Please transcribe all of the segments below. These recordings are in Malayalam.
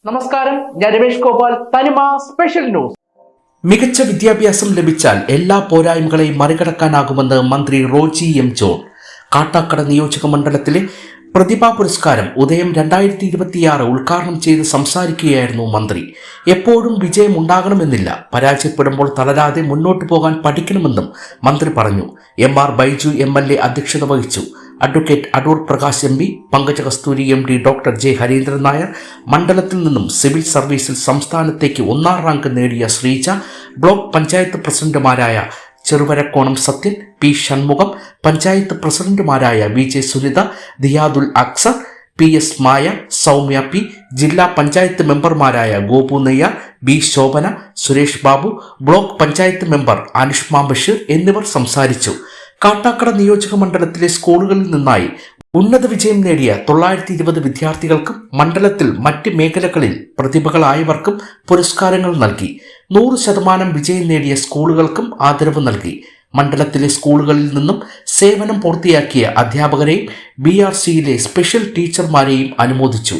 നമസ്കാരം, ഞാൻ രമേഷ് ഗോപാൽ, തനിമ സ്പെഷ്യൽ ന്യൂസ്. മികച്ച വിദ്യാഭ്യാസം ലഭിച്ചാൽ എല്ലാ പോരായ്മകളെയും മറികടക്കാനാകുമെന്ന് മന്ത്രി റോജി എം ജോൺ. കാട്ടാക്കട നിയോജക മണ്ഡലത്തിലെ പ്രതിഭാ പുരസ്കാരം ഉദയം 2026 ഉദ്ഘാടനം ചെയ്ത് സംസാരിക്കുകയായിരുന്നു മന്ത്രി. എപ്പോഴും വിജയം ഉണ്ടാകണമെന്നില്ല, പരാജയപ്പെടുമ്പോൾ തളരാതെ മുന്നോട്ടു പോകാൻ പഠിക്കണമെന്നും മന്ത്രി പറഞ്ഞു. MR ബൈജു MLA അധ്യക്ഷത വഹിച്ചു. അഡ്വക്കേറ്റ് അടൂർ പ്രകാശ് MP, പങ്കജ കസ്തൂരി MD, doctor J Harindran Nair, മണ്ഡലത്തിൽ നിന്നും സിവിൽ സർവീസിൽ സംസ്ഥാനത്തേക്ക് 1ാം റാങ്ക് നേടിയ ശ്രീജ, ബ്ലോക്ക് പഞ്ചായത്ത് പ്രസിഡന്റുമാരായ ചെറുവരക്കോണം സത്യൻ, P ഷൺമുഖം, പഞ്ചായത്ത് പ്രസിഡന്റുമാരായ VJ സുനിത, ദിയാദുൽ അക്സർ, PS മായ, സൗമ്യ P, ജില്ലാ പഞ്ചായത്ത് മെമ്പർമാരായ Gopu Neyyar, B Shobhana, Suresh Babu, block panchayat member Anushma Basheer എന്നിവർ സംസാരിച്ചു. കാട്ടാക്കട നിയോജക മണ്ഡലത്തിലെ സ്കൂളുകളിൽ നിന്നായി ഉന്നത വിജയം നേടിയ 920 വിദ്യാർത്ഥികൾക്കും മണ്ഡലത്തിൽ മറ്റ് മേഖലകളിൽ പ്രതിഭകളായവർക്കും പുരസ്കാരങ്ങൾ നൽകി. 100% വിജയം നേടിയ സ്കൂളുകൾക്കും ആദരവ് നൽകി. മണ്ഡലത്തിലെ സ്കൂളുകളിൽ നിന്നും സേവനം പൂർത്തിയാക്കിയ അധ്യാപകരെയും BRCയിലെ സ്പെഷ്യൽ ടീച്ചർമാരെയും അനുമോദിച്ചു.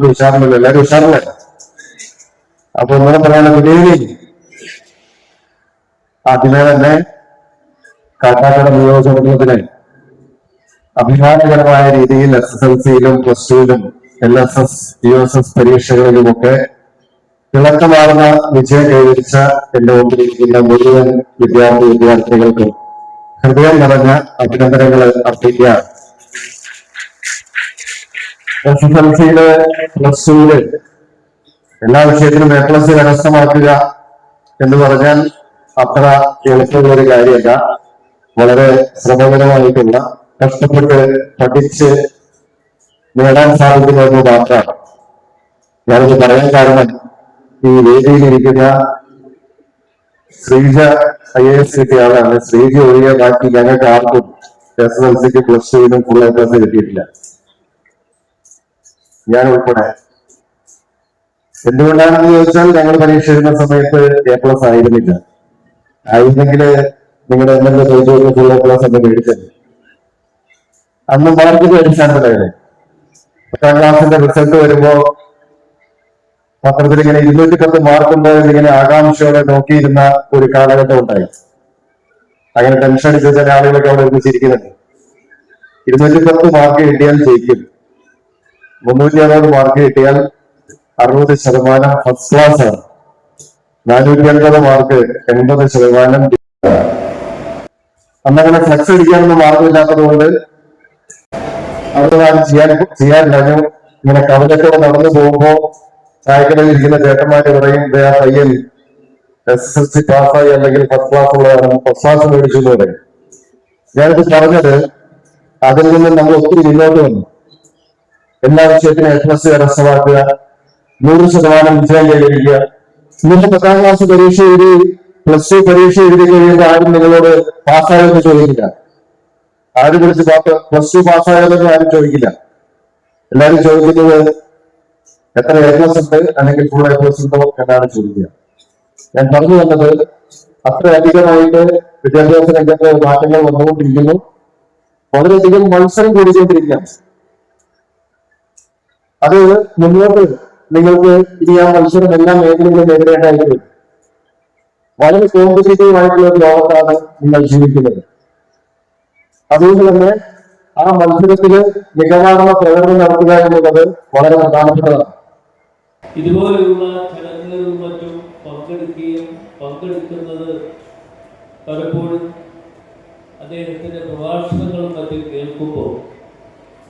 ഉഷാറില്ല, എല്ലാരും ഉഷാറില്ല. അപ്പൊ ഒന്നുകൂടെ പറയാണ്, ഗുഡ് ഈവനിങ്. ആദ്യമേ തന്നെ കാട്ടാക്കട നിയോജകമണ്ഡലത്തിന് അഭിമാനകരമായ രീതിയിൽ SSLCയിലും +2ലും LSS USS പരീക്ഷകളിലുമൊക്കെ തിളക്കമാർന്ന വിജയം കൈവരിച്ച എന്റെ മുമ്പിലിരിക്കുന്ന മുഴുവൻ വിദ്യാർത്ഥികൾക്കും ഹൃദയം നിറഞ്ഞ അഭിനന്ദനങ്ങൾ അർപ്പിക്കുകയാണ്. SSLCയില് +2ല് എല്ലാ വിഷയത്തിലും A+ കരസ്ഥമാക്കുക എന്ന് പറഞ്ഞാൽ അത്ര എളുപ്പമുള്ള ഒരു കാര്യമല്ല. വളരെ ശ്രമകരമായിട്ടുള്ള, കഷ്ടപ്പെട്ട് പഠിച്ച് നേടാൻ സാധിക്കുന്നത് മാത്രമാണ്. ഞാനിത് പറയാൻ കാരണം, ഈ വേദിയിലിരിക്കുന്ന ശ്രീജ IAS കിട്ടിയ ആളാണ്. ശ്രീജ ഒഴികെ ബാക്കി ഞങ്ങൾക്ക് ആർക്കും SSLCക്ക് +2ലും ഫുൾ A+ കിട്ടിയിട്ടില്ല, ഞാൻ ഉൾപ്പെടെ. എന്തുകൊണ്ടാണെന്ന് ചോദിച്ചാൽ, ഞങ്ങൾ പരീക്ഷ എഴുതുന്ന സമയത്ത് A+ ആയിരുന്നില്ല. ആയിരുന്നെങ്കിൽ നിങ്ങളുടെ MLA ചോദിച്ചു ഫുൾ A+ എന്ന് മേടിച്ചത്. അന്ന് മാർക്കിന്റെ അടിസ്ഥാനത്തിലായിരുന്നു. 10ാം ക്ലാസിന്റെ റിസൾട്ട് വരുമ്പോ പത്രത്തിൽ ഇങ്ങനെ 210 മാർക്കുണ്ടോ എന്നിങ്ങനെ ആകാംക്ഷയോടെ നോക്കിയിരുന്ന ഒരു കാലഘട്ടം ഉണ്ടായി. അങ്ങനെ ടെൻഷൻ അടിച്ച ചില ആളുകളൊക്കെ അവിടെ ഒരുമിച്ചിരിക്കുന്നുണ്ട്. 210 മാർക്ക് കിട്ടിയാൽ ജയിക്കും, 360 മാർക്ക് കിട്ടിയാൽ 60% ഫസ്റ്റ് ക്ലാസ് ആണ്, 450 മാർക്ക് 80%. അന്നങ്ങനെ ഫ്ലക്സ് അടിക്കാനൊന്നും മാർഗമില്ലാത്തത് കൊണ്ട് അവിടെ ചെയ്യാനില്ല. ഇങ്ങനെ കവലൊക്കെ നടന്നു പോകുമ്പോ ചായക്കടയിൽ ഇരിക്കുന്ന ചേട്ടന്മാര് പറയും, പയ്യൻ SSLC പാസ്സായി അല്ലെങ്കിൽ ഫസ്റ്റ് ക്ലാസ് ഉള്ളതാണ്, ഫസ്റ്റ് ക്ലാസ് മേടിച്ചു എന്ന് പറയും. ഞാനിത് പറഞ്ഞത് അതിൽ നിന്ന് നമ്മൾ ഒത്തിരി മുന്നോട്ട് വന്നു. എല്ലാ വിഷയത്തിനും A+ കരസ്ഥമാക്കുക, 100% വിജയം കൈവരിക്കുക. ഇന്നത്തെ 10ാം ക്ലാസ് പരീക്ഷ എഴുതി +2 പരീക്ഷ എഴുതി കഴിയുമ്പോൾ ആരും നിങ്ങളോട് പാസ്സായെന്ന് ചോദിക്കില്ല. ആരും വിളിച്ച് +2 പാസ്സായതെന്ന് ആരും ചോദിക്കില്ല. എല്ലാരും ചോദിക്കുന്നത് എത്ര A+ ഉണ്ട് അല്ലെങ്കിൽ ഫുൾ A+ ഉണ്ടോ എന്നാണ് ചോദിക്കുക. ഞാൻ പറഞ്ഞു വന്നത്, അത്രയധികമായിട്ട് വിദ്യാഭ്യാസ രംഗത്ത് മാറ്റങ്ങൾ വന്നുകൊണ്ടിരിക്കുന്നു. വളരെയധികം മത്സരം കൂടിക്കൊണ്ടിരിക്കുകയാണ്. അത് മുന്നോട്ട് നിങ്ങൾക്ക് ഇനി ആ മത്സരം എല്ലാ മേഖലകളിലും നേരിടേണ്ടതായിട്ട് വളരെ കോമ്പറ്റീറ്റീവ് ആയിട്ടുള്ള ഒരു ലോകത്താണ് നിങ്ങൾ ജീവിക്കുന്നത്. അതുകൊണ്ട് തന്നെ ആ മത്സരത്തില് മികവാർന്ന പ്രകടനം നടത്തുക എന്നുള്ളത് വളരെ പ്രധാനപ്പെട്ടതാണ്. ഇതുപോലെയുള്ള ചടങ്ങുകളിലും മറ്റും പങ്കെടുക്കുന്നത് പലപ്പോഴും അദ്ദേഹത്തിന്റെ പ്രഭാഷണങ്ങളും മറ്റും കേൾക്കുമ്പോൾ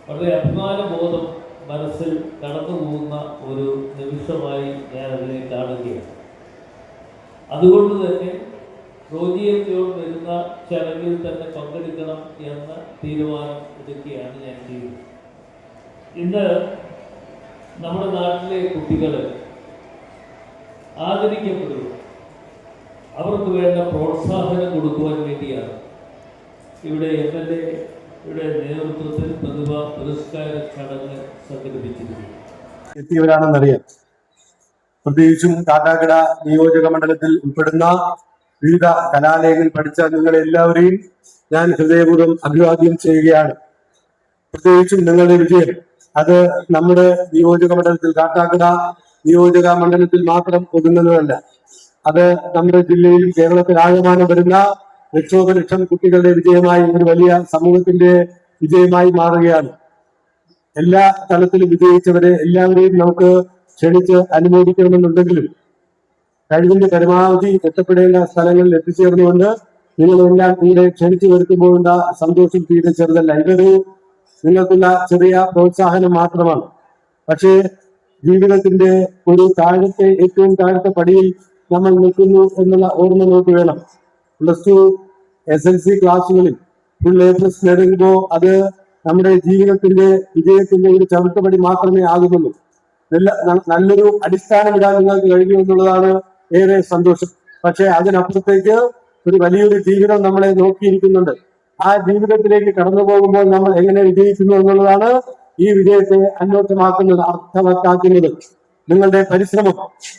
വളരെ അഭിമാനബോധം മനസ്സിൽ കടന്നു പോകുന്ന ഒരു നിമിഷമായി ഞാൻ അതിനെ കാണുകയാണ്. അതുകൊണ്ട് തന്നെ റോജി എം ജോൺ വരുന്ന ചടങ്ങിൽ തന്നെ പങ്കെടുക്കണം എന്ന തീരുമാനം എടുക്കുകയാണ് ഞാൻ ചെയ്യുന്നത്. ഇന്ന് നമ്മുടെ നാട്ടിലെ കുട്ടികൾ ആദരിക്കപ്പെടുക, അവർക്ക് വേണ്ട പ്രോത്സാഹനം കൊടുക്കുവാൻ വേണ്ടിയാണ് ഇവിടെ MLA-യുടെ നേതൃത്വത്തിൽ പ്രതിഭാ പുരസ്കാര ചടങ്ങ് സംഘടിപ്പിച്ചിരിക്കുന്നത്. എത്തിയവരാണെന്നറിയാം. പ്രത്യേകിച്ചും കാട്ടാക്കട നിയോജക മണ്ഡലത്തിൽ ഉൾപ്പെടുന്ന വിവിധ കലാലയങ്ങളിൽ പഠിച്ച നിങ്ങളെല്ലാവരെയും ഞാൻ ഹൃദയപൂർവ്വം അഭിവാദ്യം ചെയ്യുകയാണ്. പ്രത്യേകിച്ചും നിങ്ങളുടെ വിജയം അത് നമ്മുടെ നിയോജക മണ്ഡലത്തിൽ, കാട്ടാക്കട നിയോജക മണ്ഡലത്തിൽ മാത്രം ഒതുങ്ങുന്നതല്ല. അത് നമ്മുടെ ജില്ലയിലും കേരളത്തിലാകമാനം വരുന്ന ലക്ഷോപലക്ഷം കുട്ടികളുടെ വിജയമായി, ഒരു വലിയ സമൂഹത്തിന്റെ വിജയമായി മാറുകയാണ്. എല്ലാ തലത്തിലും വിജയിച്ചവരെ എല്ലാവരെയും നമുക്ക് ക്ഷണിച്ച് അനുമോദിക്കണമെന്നുണ്ടെങ്കിലും കഴിവിന്റെ പരമാവധി എത്തപ്പെടേണ്ട സ്ഥലങ്ങളിൽ എത്തിച്ചേർന്നുകൊണ്ട് നിങ്ങളെല്ലാം ഇവിടെ ക്ഷണിച്ചു വരുത്തുമ്പോഴുള്ള സന്തോഷം തീരെ ചെറുതല്ല. ഇതൊരു നിങ്ങൾക്കുള്ള ചെറിയ പ്രോത്സാഹനം മാത്രമാണ്. പക്ഷേ ജീവിതത്തിന്റെ ഒരു ഏറ്റവും താഴത്തെ പടിയിൽ നമ്മൾ നിൽക്കുന്നു എന്നുള്ള ഓർമ്മ നമുക്ക് വേണം. +2 SLC ക്ലാസ്സുകളിൽ ഫുൾ A+ നേടുമ്പോൾ അത് നമ്മുടെ ജീവിതത്തിന്റെ വിജയത്തിന്റെ ഒരു ചവിട്ടുപടി മാത്രമേ ആകുന്നുള്ളൂ. നല്ലൊരു അടിസ്ഥാനം ഇടാൻ നിങ്ങൾക്ക് കഴിഞ്ഞു എന്നുള്ളതാണ് ഏറെ സന്തോഷം. പക്ഷെ അതിനപ്പുറത്തേക്ക് ഒരു വലിയൊരു ജീവിതം നമ്മളെ നോക്കിയിരിക്കുന്നുണ്ട്. ആ ജീവിതത്തിലേക്ക് കടന്നു പോകുമ്പോൾ നമ്മൾ എങ്ങനെ വിജയിക്കുന്നു എന്നുള്ളതാണ് ഈ വിജയത്തെ അന്വർത്ഥമാക്കുന്നത്, അർത്ഥവത്താക്കുന്നത്. നിങ്ങളുടെ പരിശ്രമം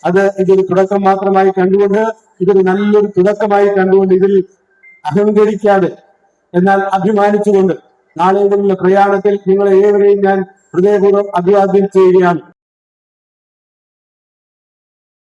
അത് ഇതൊരു തുടക്കം മാത്രമായി കണ്ടുകൊണ്ട്, ഇതൊരു നല്ലൊരു തുടക്കമായി കണ്ടുകൊണ്ട്, ഇതിൽ അഹങ്കരിക്കാതെ എന്നാൽ അഭിമാനിച്ചുകൊണ്ട് നാളെ മുതലുള്ള പ്രയാണത്തിൽ നിങ്ങളെ ഏവരെയും ഞാൻ ഹൃദയപൂർവ്വം അഭിവാദ്യം ചെയ്യുകയാണ്.